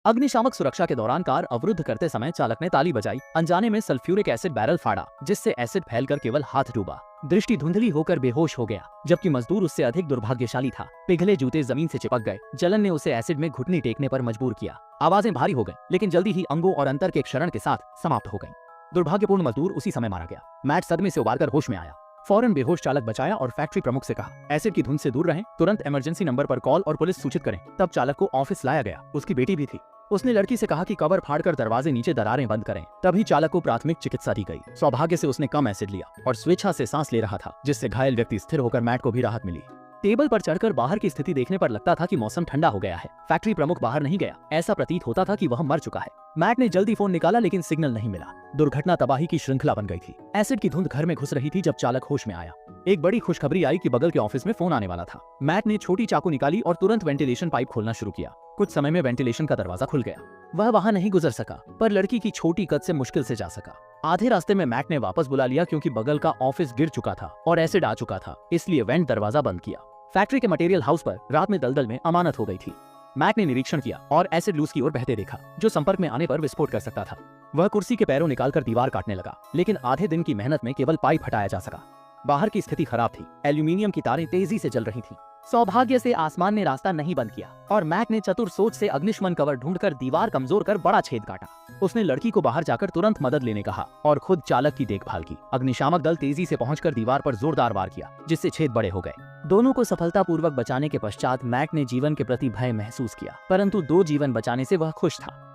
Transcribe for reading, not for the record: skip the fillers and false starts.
अग्निशामक सुरक्षा के दौरान कार अवरुद्ध करते समय चालक ने ताली बजाई। अनजाने में सल्फ्यूरिक एसिड बैरल फाड़ा, जिससे एसिड फैलकर केवल हाथ डूबा। दृष्टि धुंधली होकर बेहोश हो गया, जबकि मजदूर उससे अधिक दुर्भाग्यशाली था। पिघले जूते जमीन से चिपक गए। जलन ने उसे एसिड में घुटनी टेकने पर मजबूर किया। आवाजें भारी हो गईं, लेकिन जल्दी ही अंगों और अंतर के क्षरण के साथ समाप्त हो गईं। दुर्भाग्यपूर्ण मजदूर उसी समय मारा गया। मैट सदमे से उबारकर होश में आया। फौरन बेहोश चालक बचाया और फैक्ट्री प्रमुख से कहा, एसिड की धुंध से दूर रहें, तुरंत इमरजेंसी नंबर पर कॉल और पुलिस सूचित करें। तब चालक को ऑफिस लाया गया। उसकी बेटी भी थी। उसने लड़की से कहा कि कवर फाड़कर दरवाजे नीचे दरारें बंद करें। तभी चालक को प्राथमिक चिकित्सा दी गई। सौभाग्य से उसने कम एसिड लिया और स्वेच्छा से सांस ले रहा था, जिससे घायल व्यक्ति स्थिर होकर मैट को भी राहत मिली। टेबल पर चढ़कर बाहर की स्थिति देखने पर लगता था कि मौसम ठंडा हो गया है। फैक्ट्री प्रमुख बाहर नहीं गया। ऐसा प्रतीत होता था कि वह मर चुका है। मैट ने जल्दी फोन निकाला, लेकिन सिग्नल नहीं मिला। दुर्घटना तबाही की श्रृंखला बन गई थी। एसिड की धुंध घर में घुस रही थी जब चालक होश में आया। एक बड़ी खुशखबरी आई कि बगल के ऑफिस में फोन आने वाला था। मैट ने छोटी चाकू निकाली और तुरंत वेंटिलेशन पाइप खोलना शुरू किया। कुछ समय में वेंटिलेशन का दरवाजा खुल गया। वह वहां नहीं गुजर सका, पर लड़की की छोटी कद से मुश्किल से जा सका। आधे रास्ते में मैट ने वापस बुला लिया, क्योंकि बगल का ऑफिस गिर चुका था और एसिड आ चुका था, इसलिए वेंट दरवाजा बंद किया। फैक्ट्री के मटेरियल हाउस पर रात में दलदल में अमानत हो गई थी। मैट ने निरीक्षण किया और एसिड लूज की ओर बहते देखा, जो संपर्क में आने पर विस्फोट कर सकता था। वह कुर्सी के पैरों निकालकर दीवार काटने लगा, लेकिन आधे दिन की मेहनत में केवल पाइप हटाया जा सका। बाहर की स्थिति खराब थी। एल्यूमिनियम की तारें तेजी से जल रही थीं। सौभाग्य से आसमान ने रास्ता नहीं बंद किया और मैट ने चतुर सोच से अग्निशमन कवर ढूंढकर दीवार कमजोर कर बड़ा छेद काटा। उसने लड़की को बाहर जाकर तुरंत मदद लेने कहा और खुद चालक की देखभाल की। अग्निशामक दल तेजी से पहुंचकर दीवार पर जोरदार वार किया, जिससे छेद बड़े हो गए। दोनों को सफलतापूर्वक बचाने के पश्चात मैट ने जीवन के प्रति भय महसूस किया, परंतु 2 जीवन बचाने से वह खुश था।